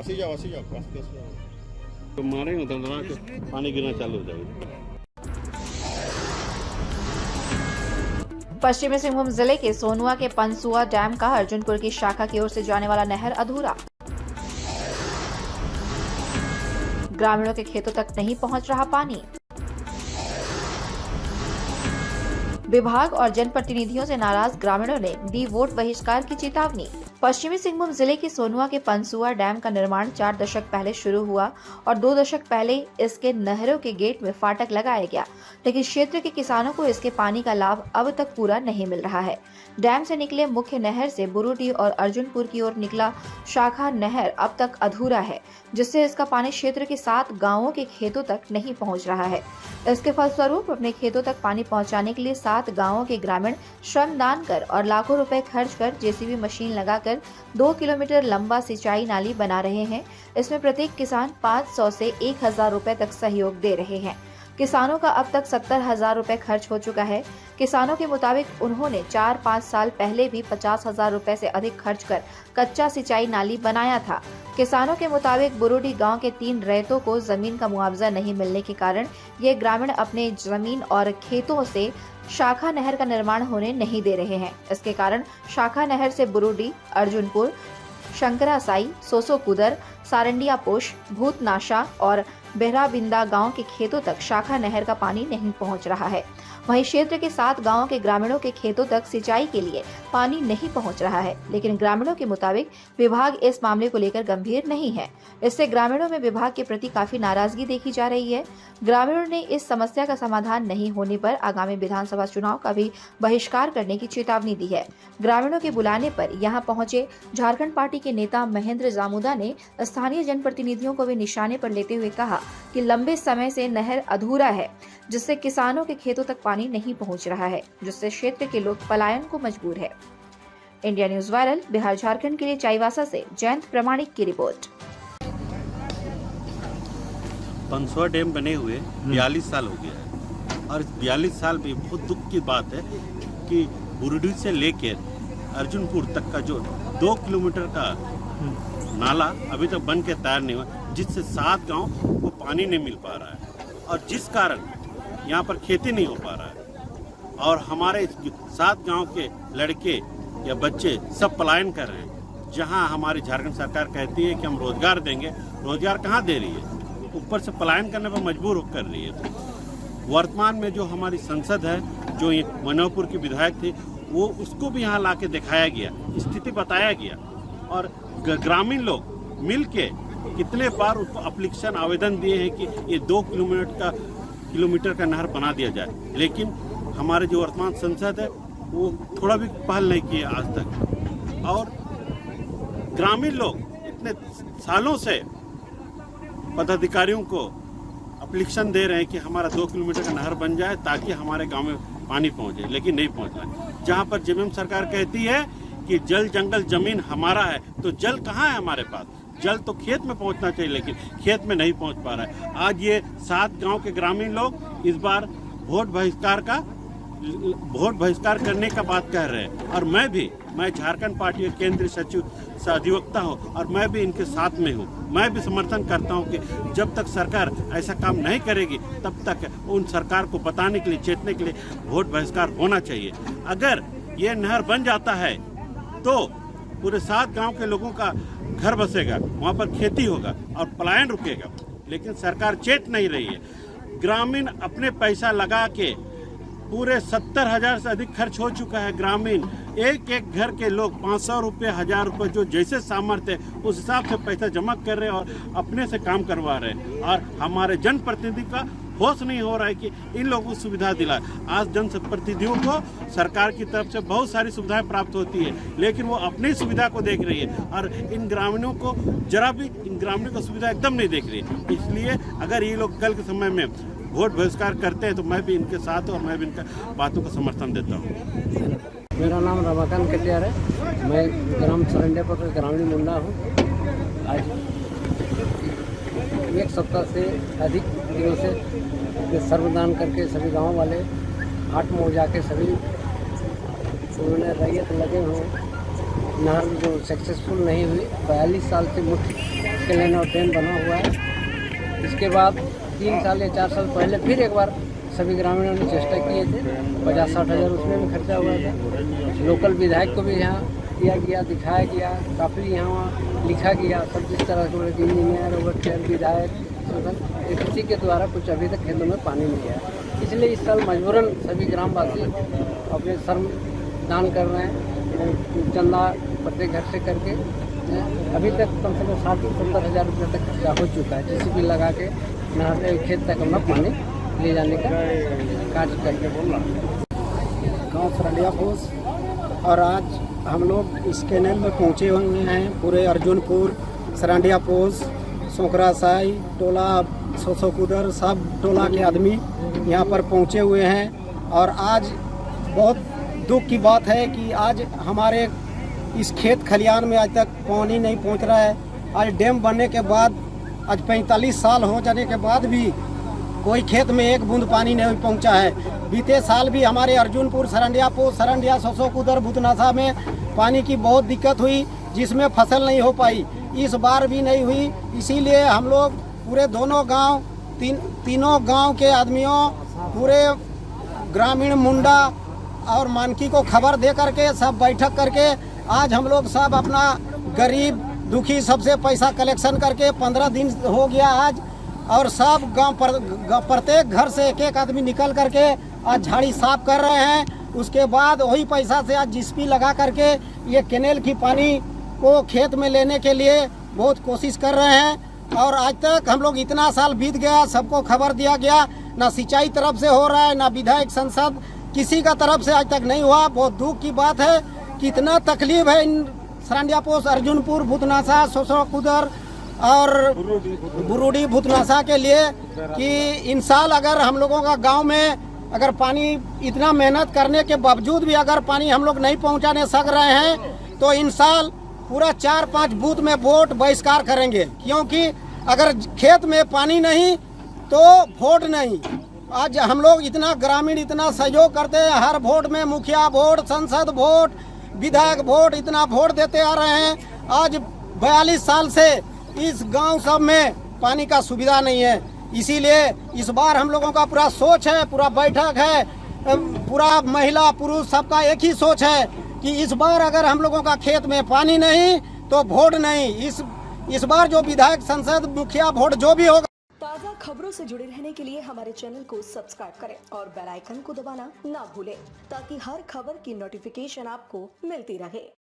ऐसे जाओ पास कैसे जाओ तो मारेंगे तो के पानी गिरना चालू हो जाएगा। पश्चिमी सिंहभूम जिले के सोनुआ के पंसुआ डैम का अर्जुनपुर की शाखा की ओर से जाने वाला नहर अधूरा, ग्रामीणों के खेतों तक नहीं पहुंच रहा पानी। विभाग और जनप्रतिनिधियों से नाराज ग्रामीणों ने दी वोट बहिष्कार की चेतावनी। पश्चिमी सिंहभूम जिले के सोनुआ के पंसुआ डैम का निर्माण 4 दशक पहले शुरू हुआ और 2 दशक पहले इसके नहरों के गेट में फाटक लगाया गया, लेकिन क्षेत्र के किसानों को इसके पानी का लाभ अब तक पूरा नहीं मिल रहा है। डैम से निकले मुख्य नहर से बुरुडी और अर्जुनपुर की ओर निकला शाखा नहर अब तक अधूरा है, जिससे इसका पानी क्षेत्र के 7 गांवों के खेतों तक नहीं पहुंच रहा है। इसके फलस्वरूप अपने खेतों तक पानी पहुंचाने के लिए 7 गांवों के ग्रामीण श्रमदान कर और लाखों रुपए खर्च कर जेसीबी मशीन लगाकर 2 किलोमीटर लंबा सिंचाई नाली बना रहे हैं। इसमें प्रत्येक किसान 500 से 1000 रुपए तक सहयोग दे रहे हैं। किसानों का अब तक 70,000 रुपए खर्च हो चुका है। किसानों के मुताबिक उन्होंने 4-5 साल पहले भी 50,000 रुपए से अधिक खर्च कर कच्चा सिंचाई नाली बनाया था। किसानों के मुताबिक बुरुडी गांव के 3 रैयतों को जमीन का मुआवजा नहीं मिलने के कारण ये ग्रामीण अपने जमीन और खेतों से शाखा नहर का निर्माण होने नहीं दे रहे हैं। इसके कारण शाखा नहर से बुरुडी, अर्जुनपुर, शंकरासाई, सोसो कुदर, सारंडिया पोश, भूतनाशा और बेहराबिंदा गांव के खेतों तक शाखा नहर का पानी नहीं पहुंच रहा है। वहीं क्षेत्र के 7 गांवों के ग्रामीणों के खेतों तक सिंचाई के लिए पानी नहीं पहुंच रहा है, लेकिन ग्रामीणों के मुताबिक विभाग इस मामले को लेकर गंभीर नहीं है। इससे ग्रामीणों में विभाग के प्रति काफी नाराजगी देखी जा रही है। ग्रामीणों ने इस समस्या का समाधान नहीं होने पर आगामी विधानसभा चुनाव का भी बहिष्कार करने की चेतावनी दी है। ग्रामीणों के बुलाने पर यहां पहुंचे झारखंड पार्टी के नेता महेंद्र जामुदा ने स्थानीय जनप्रतिनिधियों को भी निशाने पर लेते हुए कहा कि लंबे समय से नहर अधूरा है, जिससे किसानों के खेतों तक पानी नहीं पहुंच रहा है, जिससे क्षेत्र के लोग पलायन को मजबूर है। India news viral, Bihar Jharkhand के लिए चाईबासा से जयंत प्रमाणिक की रिपोर्ट। पंसुआ डैम बने हुए 42 साल हो गया है और 42 साल में बहुत दुख की बात है कि बुरुडी से लेकर अर्जुनपुर तक का जो 2 किलोमीटर का नाला अभी तक बन के तैयार नहीं हुआ, जिससे 7 गांव को पानी नहीं मिल पा रहा है और जिस कारण यहाँ पर खेती नहीं हो पा रहा है और हमारे 7 गांव के लड़के या बच्चे सब पलायन कर रहे हैं। जहाँ हमारी झारखंड सरकार कहती है कि हम रोजगार देंगे, रोजगार कहाँ दे रही है, ऊपर से पलायन करने पर मजबूर कर रही है। वर्तमान में जो हमारी संसद है, जो ये मनोहरपुर की विधायक थी, वो उसको भी यहाँ ला के दिखाया गया, स्थिति बताया गया और ग्रामीण लोग मिल के कितने बार उसको एप्लीकेशन आवेदन दिए हैं कि ये 2 किलोमीटर का नहर बना दिया जाए, लेकिन हमारे जो वर्तमान संसद है वो थोड़ा भी पहल नहीं किए आज तक। और ग्रामीण लोग इतने सालों से पदाधिकारियों को एप्लीकेशन दे रहे हैं कि हमारा 2 किलोमीटर का नहर बन जाए ताकि हमारे गांव में पानी पहुंचे, लेकिन नहीं पहुंच रहा है। जहां पर जेएमएम सरकार कहती है कि जल जंगल जमीन हमारा है, तो जल कहाँ है हमारे पास? जल तो खेत में पहुंचना चाहिए, लेकिन खेत में नहीं पहुंच पा रहा है। आज ये 7 गांव के ग्रामीण लोग इस बार वोट बहिष्कार करने का बात कह रहे हैं और मैं झारखंड पार्टी के केंद्रीय सचिव अधिवक्ता हूँ और मैं भी इनके साथ में हूँ। मैं भी समर्थन करता हूँ कि जब तक सरकार ऐसा काम नहीं करेगी तब तक उन सरकार को बताने के लिए, चेतने के लिए वोट बहिष्कार होना चाहिए। अगर ये नहर बन जाता है तो पूरे 7 गांव के लोगों का घर बसेगा, वहाँ पर खेती होगा और पलायन रुकेगा, लेकिन सरकार चेत नहीं रही है। ग्रामीण अपने पैसा लगा के पूरे 70,000 से अधिक खर्च हो चुका है। ग्रामीण एक घर के लोग 500 रुपये, 1000 रुपये जो जैसे सामर्थ्य उस हिसाब से पैसा जमा कर रहे हैं और अपने से काम करवा रहे हैं और हमारे जनप्रतिनिधि का होश नहीं हो रहा है कि इन लोगों को सुविधा दिलाए। आज जनप्रतिनिधियों को सरकार की तरफ से बहुत सारी सुविधाएं प्राप्त होती है, लेकिन वो अपनी सुविधा को देख रही है और इन ग्रामीणों को सुविधा एकदम नहीं देख रही है। इसलिए अगर ये लोग कल के समय में वोट बहिष्कार करते हैं तो मैं भी इनके साथ और मैं भी इनका बातों का समर्थन देता हूँ। मेरा नाम रमाकांत कटियार है, मैं ग्राम सरंडियापुर का ग्रामीण मुंडा हूँ। आज 1 सप्ताह से अधिक दिनों से सर्वदान करके सभी गांव वाले 8 मोड़ जाके सभी उन्होंने रैयत लगे हुए नहर जो सक्सेसफुल नहीं हुई। 42 साल से मुख्य कैनाल और डैम बना हुआ है। इसके बाद 3 साल या 4 साल पहले फिर एक बार सभी ग्रामीणों ने चेष्टा किए थे। 50-60 हज़ार उसमें भी खर्चा हुआ था। लोकल विधायक को भी यहाँ किया गया, दिखाया गया, काफ़ी यहाँ लिखा गया, सब जिस तरह के इंजीनियर और विधायक किसी के द्वारा कुछ अभी तक खेतों में पानी नहीं आया। इसलिए इस साल मजबूरन सभी ग्रामवासी अपने श्रम दान कर रहे हैं, चंदा प्रत्येक घर से करके। अभी तक कम से कम 60-70 हज़ार रुपये तक खर्चा हो चुका है, जिससे भी लगा के नहर खेत तक हम लोग पानी ले जाने का कार्य करके गाँव सरंडिया पोस। और आज हम लोग इस कैनाल में पहुँचे हुए हैं। पूरे अर्जुनपुर, सरंडिया पोस, सोकरा साई टोला, सोसोकुदर सब टोला के आदमी यहाँ पर पहुँचे हुए हैं। और आज बहुत दुख की बात है कि आज हमारे इस खेत खलियान में आज तक पानी नहीं पहुँच रहा है। आज डैम बनने के बाद आज 45 साल हो जाने के बाद भी कोई खेत में एक बूंद पानी नहीं पहुंचा है। बीते साल भी हमारे अर्जुनपुर, सरंडिया पोस, सरंडिया, सोसोकुदर, भूतनासा में पानी की बहुत दिक्कत हुई, जिसमें फसल नहीं हो पाई। इस बार भी नहीं हुई। इसीलिए हम लोग पूरे दोनों गांव, तीनों गांव के आदमियों, पूरे ग्रामीण मुंडा और मानकी को खबर दे करके सब बैठक करके आज हम लोग सब अपना गरीब दुखी सबसे पैसा कलेक्शन करके 15 दिन हो गया आज। और सब गांव पर प्रत्येक घर से एक एक आदमी निकल करके आज झाड़ी साफ कर रहे हैं। उसके बाद वही पैसा से आज जिसपी लगा करके ये कैनेल की पानी को खेत में लेने के लिए बहुत कोशिश कर रहे हैं। और आज तक हम लोग इतना साल बीत गया, सबको खबर दिया गया, ना सिंचाई तरफ से हो रहा है, ना विधायक संसद किसी का तरफ से आज तक नहीं हुआ। बहुत दुख की बात है। कितना तकलीफ है इन सरंडिया पोस, अर्जुनपुर, भूतनासा, सोसोकुदर और बुरुडी भूतनासा के लिए कि इन साल अगर हम लोगों का गांव में अगर पानी इतना मेहनत करने के बावजूद भी अगर पानी हम लोग नहीं पहुंचाने सक रहे हैं तो इन साल पूरा 4-5 बूथ में वोट बहिष्कार करेंगे। क्योंकि अगर खेत में पानी नहीं तो वोट नहीं। आज हम लोग इतना ग्रामीण इतना सहयोग करते हैं, हर वोट में मुखिया वोट, संसद वोट, विधायक वोट, इतना वोट देते आ रहे हैं। आज 42 साल से इस गांव सब में पानी का सुविधा नहीं है। इसीलिए इस बार हम लोगों का पूरा सोच है, पूरा बैठक है, पूरा महिला पुरुष सबका एक ही सोच है कि इस बार अगर हम लोगों का खेत में पानी नहीं तो वोट नहीं। इस बार जो विधायक, संसद, मुखिया वोट जो भी होगा। ताज़ा खबरों से जुड़े रहने के लिए हमारे चैनल को सब्सक्राइब करें और बेल आइकन को दबाना ना भूलें ताकि हर खबर की नोटिफिकेशन आपको मिलती रहे।